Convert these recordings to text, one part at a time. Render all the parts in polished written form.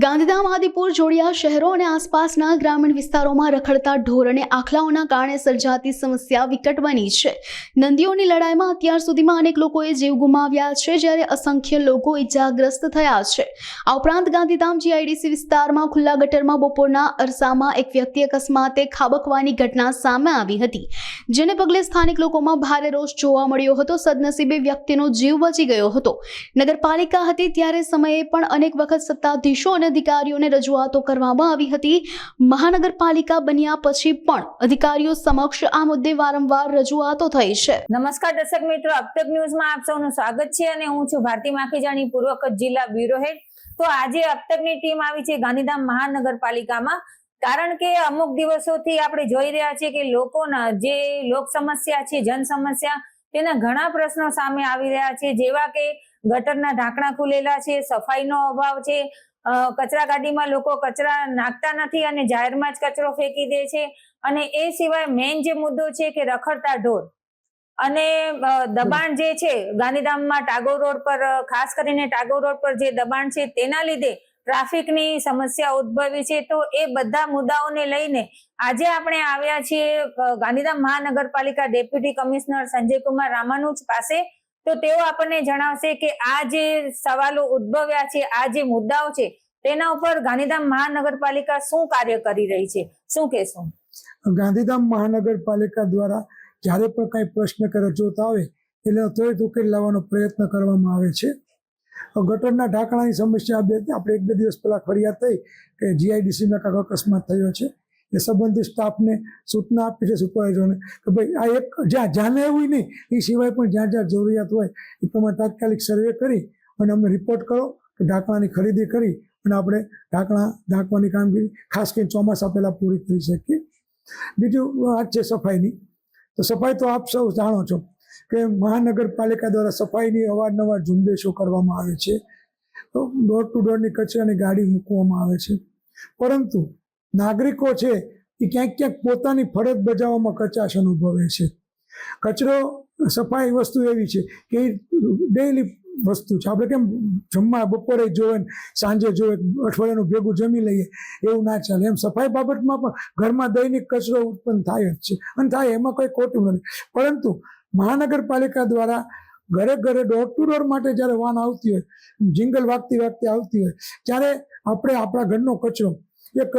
ગાંધીધામ આદિપુર જોડિયા શહેરો અને આસપાસના ગ્રામીણ વિસ્તારોમાં રખડતા ઢોર અને આખલાઓના કારણે સર્જાતી સમસ્યા વિકટ બની છે. નંદીઓની લડાઈમાં અત્યાર સુધીમાં અનેક લોકોએ જીવ ગુમાવ્યા છે, જ્યારે અસંખ્ય લોકો ઇજાગ્રસ્ત થયા છે. આ ઉપરાંત ગાંધીધામ જીઆઈડીસી વિસ્તારમાં ખુલ્લા ગટરમાં બપોરના અરસામાં એક વ્યક્તિ અકસ્માતે ખાબકવાની ઘટના સામે આવી હતી, જેને પગલે સ્થાનિક લોકોમાં ભારે રોષ જોવા મળ્યો હતો. સદનસીબે વ્યક્તિનો જીવ બચી ગયો હતો. નગરપાલિકા હતી ત્યારે સમયે પણ અનેક વખત સત્તાધીશો અને અધિકારીઓને રજૂઆતો કરવામાં આવી હતી. મહાનગરપાલિકા બન્યા પછી પણ અધિકારીઓ સમક્ષ આ મુદ્દે વારંવાર રજૂઆતો થઈ છે. નમસ્કાર દર્શક મિત્રો, અબતક ન્યૂઝમાં આપ સૌનું સ્વાગત છે અને હું છું ભારતી માખીજાણી, પૂર્વ કચ્છ જિલ્લા બ્યુરો હેડ. તો આજે અબતકની ટીમ આવી છે ગાંધીધામ મહાનગરપાલિકામાં, કારણ કે અમુક દિવસોથી આપણે જોઈ રહ્યા છીએ કે લોકોના જે લોક સમસ્યા છે, જન સમસ્યા, તેના ઘણા પ્રશ્નો સામે આવી રહ્યા છે, જેવા કે ગટરના ઢાંકણા ખુલેલા છે, સફાઈનો અભાવ છે, કચરા ગાડીમાં લોકો કચરા નાખતા નથી અને જાહેરમાં જ કચરો ફેંકી દે છે, અને એ સિવાય મેઇન જે મુદ્દો છે કે રખડતા ઢોર અને દબાણ જે છે ગાંધીધામમાં ટાગોર રોડ પર, ખાસ કરીને ટાગોર રોડ પર જે દબાણ છે તેના લીધે ટ્રાફિકની સમસ્યા ઉદ્ભવી છે. તો એ બધા મુદ્દાઓને લઈને આજે આપણે આવ્યા છીએ ગાંધીધામ મહાનગરપાલિકા ડેપ્યુટી કમિશનર સંજયકુમાર રામાનુજ પાસે. તો તેઓ આપણને જણાવશે કે આ જે સવાલો ઉદ્ભવ્યા છે, આ જે મુદ્દાઓ છે, તેના ઉપર ગાંધીધામ મહાનગરપાલિકા શું કાર્ય કરી રહી છે, શું કહેશો? ગાંધીધામ મહાનગરપાલિકા દ્વારા જ્યારે પણ કઈ પ્રશ્ન કે રજૂઆત આવે એટલે ત્વરિત ઉકેલ લાવવાનો પ્રયત્ન કરવામાં આવે છે. ગટરના ઢાંકણાની સમસ્યા આપણે એક બે દિવસ પહેલા ફરિયાદ થઈ કે જીઆઈડીસીમાં કાંઈક અકસ્માત થયો છે, એ સંબંધિત સ્ટાફને સૂચના આપી છે, સુપરવાઇઝરોને, કે ભાઈ આ એક જ્યાં એવું નહીં, એ સિવાય પણ જ્યાં જ્યાં જરૂરિયાત હોય એ પ્રમાણે તાત્કાલિક સર્વે કરી અને અમને રિપોર્ટ કરો કે ઢાંકણાની ખરીદી કરી અને આપણે ઢાંકણા ઢાંકવાની કામગીરી ખાસ કરીને ચોમાસા પહેલાં પૂરી કરી શકીએ. બીજું વાત છે સફાઈની. તો સફાઈ તો આપ સૌ જાણો છો કે મહાનગરપાલિકા દ્વારા સફાઈની અવારનવાર ઝુંબેશો કરવામાં આવે છે, તો ડોર ટુ ડોરની કચરાની ગાડી મૂકવામાં આવે છે, પરંતુ નાગરિકો છે એ ક્યાંક ક્યાંક પોતાની ફરજ બજાવવામાં કચાશ અનુભવે છે. કચરો સફાઈ વસ્તુ એવી છે કે એ ડેઈલી વસ્તુ છે. આપણે કેમ જમવા બપોરે જોવે, સાંજે જોવે, અઠવાડિયાનું ભેગું જમી લઈએ, એવું ના ચાલે. એમ સફાઈ બાબતમાં પણ ઘરમાં દૈનિક કચરો ઉત્પન્ન થાય જ છે, અને થાય એમાં કોઈ ખોટું નથી. પરંતુ મહાનગરપાલિકા દ્વારા ઘરે ઘરે ડોર ટુ ડોર માટે જ્યારે વાન આવતી હોય, જિંગલ વાગતી આવતી હોય, ત્યારે આપણે આપણા ઘરનો કચરો એક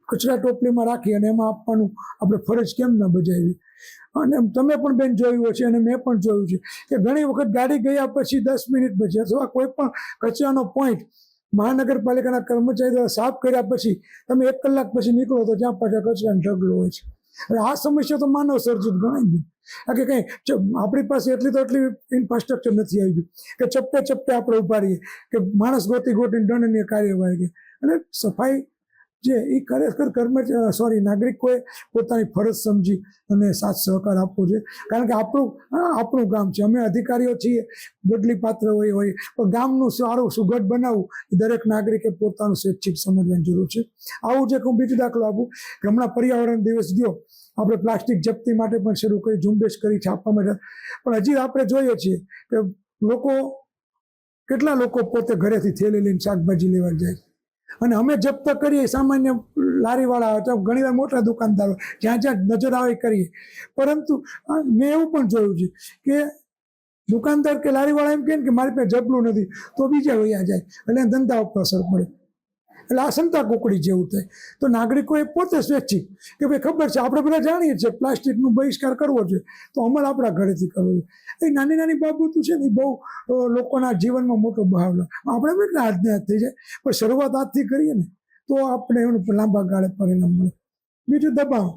કચરા ટોપલીમાં રાખી અને એમાં આપવાનું આપણે ફરજ કેમ ન બજાવી. અને તમે પણ બેન જોયું હશે અને મેં પણ જોયું છે કે ઘણી વખત ગાડી ગયા પછી 10 મિનિટ પછી અથવા કોઈ પણ કચરાનો પોઈન્ટ મહાનગરપાલિકાના કર્મચારી દ્વારા સાફ કર્યા પછી તમે 1 કલાક પછી નીકળો તો ત્યાં પાછા કચરાનો ઢગલો હોય છે. હવે આ સમસ્યા તો માનવ સર્જિત ગણાય ને, કે કંઈ આપણી પાસે એટલી ઇન્ફ્રાસ્ટ્રક્ચર નથી આવી ગયું કે ચપ્પે આપણે ઉભા રહીએ કે માણસ ગોતીને દંડનીય કાર્યવાહી કે. અને સફાઈ જે એ ખરેખર નાગરિકોએ પોતાની ફરજ સમજી અને સાથ સહકાર આપવો જોઈએ, કારણ કે આપણું ગામ છે, અમે અધિકારીઓ છીએ, બદલી પાત્ર હોય પણ ગામનું સારું સુઘડ બનાવવું એ દરેક નાગરિકે પોતાનું સ્વૈચ્છિક સમજવાની જરૂર છે. આવું જે હું બીજો દાખલો આપું કે હમણાં પર્યાવરણ દિવસ ગયો, આપણે પ્લાસ્ટિક જપ્તી માટે પણ શરૂ કરી, ઝુંબેશ કરી, છાપવા માટે, પણ હજી આપણે જોઈએ છીએ કે કેટલા લોકો પોતે ઘરેથી થેલી લઈને શાકભાજી લેવા જાય, અને અમે જપ્ત કરીએ સામાન્ય લારીવાળા અથવા ઘણીવાર મોટા દુકાનદારો જ્યાં જ્યાં નજર આવે કરીએ. પરંતુ મેં એવું પણ જોયું છે કે દુકાનદાર કે લારીવાળા એમ કહે કે મારી પાસે જબલું નથી, તો બીજા વયા જાય, એટલે ધંધા ઉપર અસર પડે. એટલે આ સંતા કુકડી જેવું થાય. તો નાગરિકોએ પોતે સ્વૈચ્છિક કે ભાઈ ખબર છે, આપણે બધા જાણીએ છીએ પ્લાસ્ટિકનો બહિષ્કાર કરવો જોઈએ, તો અમલ આપણા ઘરેથી કરવો જોઈએ. એ નાની નાની બાબતો છે ને, એ બહુ લોકોના જીવનમાં મોટો બહાવ લાવે. આપણે પણ હાથને હાથ થઈ જાય, પણ શરૂઆત આજથી કરીએ ને તો આપણે એનું લાંબા ગાળે પરિણામ મળે. બીજું દબાણ.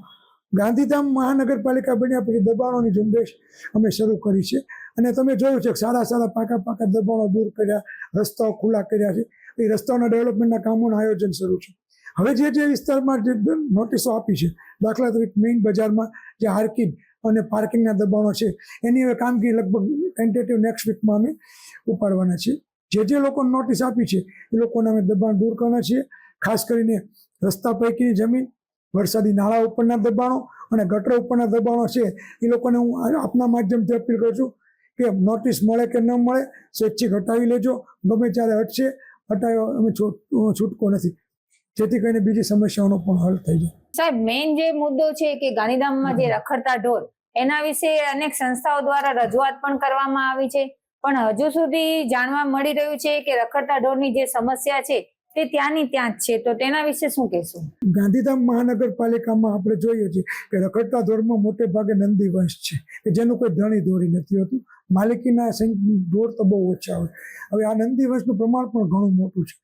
ગાંધીધામ મહાનગરપાલિકા બન્યા પછી દબાણોની ઝુંબેશ અમે શરૂ કરી છે, અને તમે જોયું છે કે સારા પાકા દબાણો દૂર કર્યા, રસ્તાઓ ખુલ્લા કર્યા છે. એ રસ્તાઓના ડેવલપમેન્ટના કામોનું આયોજન શરૂ છે. હવે જે વિસ્તારમાં જે નોટિસો આપી છે, દાખલા તરીકે મેઇન બજારમાં જે હાર્કિંગ અને પાર્કિંગના દબાણો છે, એની હવે કામગીરી લગભગ ટેન્ટેટિવ નેક્સ્ટ વીકમાં અમે ઉપાડવાના છીએ. જે લોકોને નોટિસ આપી છે એ લોકોને અમે દબાણ દૂર કરવાના છીએ. ખાસ કરીને રસ્તા પૈકીની જમીન, વરસાદી નાળા ઉપરના દબાણો અને ગટર ઉપરના દબાણો છે, એ લોકોને હું આપના માધ્યમથી અપીલ કરું છું કે નોટિસ મળે કે ન મળે, સ્વૈચ્છિક હટાવી લેજો. ગમે ત્યારે હટશે હટાવ્યો અમે છૂટકો નથી, જેથી કરીને બીજી સમસ્યાઓનો પણ હલ થઈ જાય. સાહેબ, મેઇન જે મુદ્દો છે કે ગાંધીધામમાં જે રખડતા ઢોર, એના વિશે અનેક સંસ્થાઓ દ્વારા રજૂઆત પણ કરવામાં આવી છે, પણ હજુ સુધી જાણવા મળી રહ્યું છે કે રખડતા ઢોરની જે સમસ્યા છે તે ત્યાંની ત્યાં જ છે. તો તેના વિશે શું કહેશું? ગાંધીધામ મહાનગરપાલિકામાં આપણે જોઈએ છીએ કે રખડતા ઢોરમાં મોટે ભાગે નંદી વંશ છે કે જેનું કોઈ ધણી દોરી નથી હોતું. માલિકીના ઢોર તો બહુ ઓછા હોય. હવે આ નંદી વંશનું પ્રમાણ પણ ઘણું મોટું છે.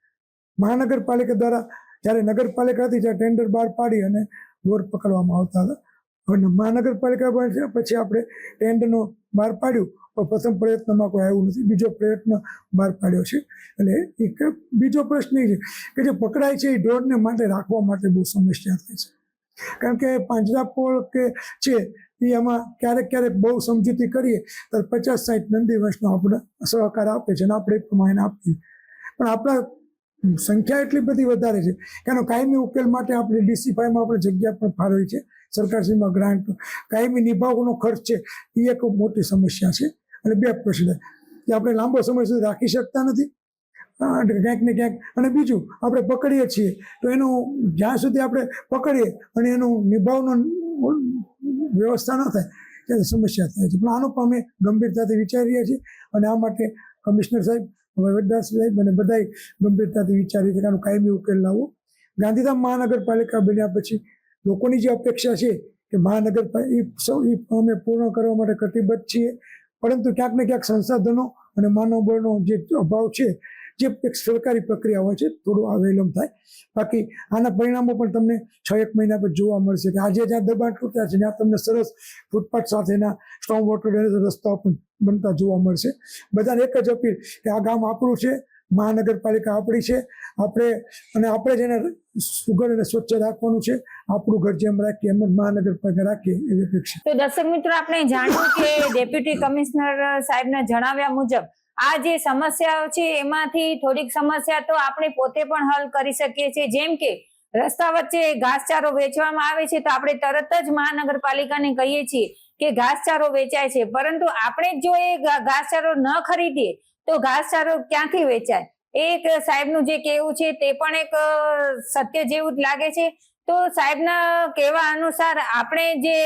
મહાનગરપાલિકા દ્વારા જ્યારે નગરપાલિકા હતી ત્યારે ટેન્ડર બહાર પાડી અને ઢોર પકડવામાં આવતા હતા. હવે મહાનગરપાલિકા પછી આપણે ટેન્ડરનો બહાર પાડ્યું, પણ પ્રથમ પ્રયત્નમાં કોઈ આવ્યું નથી. બીજો પ્રયત્ન બહાર પાડ્યો છે. અને એક બીજો પ્રશ્ન એ છે કે જે પકડાય છે એ ઢોરને માટે રાખવા માટે બહુ સમસ્યા થાય છે. કારણ કે પાંજરાપોળ કે છે એ એમાં ક્યારેક બહુ સમજૂતી કરીએ તો 50-60 નંદી વંશનો આપણે સહકાર આપે છે અને આપણે એ પ્રમાણે આપીએ. પણ આપણા સંખ્યા એટલી બધી વધારે છે કે એનો કાયમી ઉકેલ માટે આપણે DC5માં આપણે જગ્યા પણ ફાળવી છે. સરકારશ્રીમાં ગ્રાન્ટ, કાયમી નિભાવનો ખર્ચ છે એ એક મોટી સમસ્યા છે. અને બે પ્રશ્ન કે આપણે લાંબો સમય સુધી રાખી શકતા નથી ક્યાંક ને ક્યાંક. અને બીજું, આપણે પકડીએ છીએ તો એનું જ્યાં સુધી આપણે પકડીએ અને એનું નિભાવનો વ્યવસ્થા ન થાય ત્યારે સમસ્યા થાય છે. પણ આનો પણ અમે ગંભીરતાથી વિચારી રહ્યા છીએ અને આ માટે કમિશનર સાહેબ, વહીવટદાર સાહેબ અને બધાય ગંભીરતાથી વિચારીએ છીએ કે આનો કાયમી ઉકેલ લાવવો. ગાંધીધામ મહાનગરપાલિકા બન્યા પછી લોકોની જે અપેક્ષા છે કે મહાનગરપાલિકા અમે પૂર્ણ કરવા માટે કટિબદ્ધ છીએ, પરંતુ ક્યાંક ને ક્યાંક સંસાધનો અને માનવબળનો જે અભાવ છે, જે એક સરકારી પ્રક્રિયા હોય છે, થોડું આ વિલંબ થાય. બાકી આના પરિણામો પણ તમને 6-1 મહિના પછી જોવા મળશે કે આજે જ્યાં દબાણ તૂટ્યા છે ત્યાં તમને સરસ ફૂટપાથ સાથેના સ્ટ્રોંગ વોટર ડ્રેનેજ રસ્તાઓ પણ બનતા જોવા મળશે. બધાને એક જ અપીલ કે આ ગામ આપણું છે, મહાનગરપાલિકા આપણી છે, આપણે જેને સુઘડ અને સ્વચ્છ રાખવાનું છે. આપણું ઘર જેમ રાખીએ એમ જ મહાનગરપાલિકા રાખીએ એવી અપેક્ષા. તો દર્શક મિત્રો, આપણે જાણ્યું કે ડેપ્યુટી કમિશનર સાહેબના જણાવ્યા મુજબ આ જે સમસ્યાઓ છે એમાંથી થોડીક સમસ્યા તો આપણે પોતે પણ હલ કરી શકીએ છીએ. જેમ કે રસ્તા વચ્ચે ઘાસચારો વેચવામાં આવે છે તો આપણે તરત જ મહાનગરપાલિકાને કહીએ છીએ કે ઘાસચારો વેચાય છે, પરંતુ આપણે જો એ ઘાસચારો ન ખરીદીએ તો ઘાસચારો ક્યાંથી વેચાય? એક સાહેબનું જે કહેવું છે તે પણ એક સત્ય જેવું જ લાગે છે. તો સાહેબના કહેવા અનુસાર આપણે જે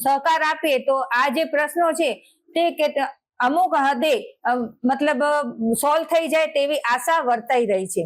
સહકાર આપીએ તો આ જે પ્રશ્નો છે તે અમુક હદે મતલબ સોલ્વ થઈ જાય તેવી આશા વર્તાઈ રહી છે.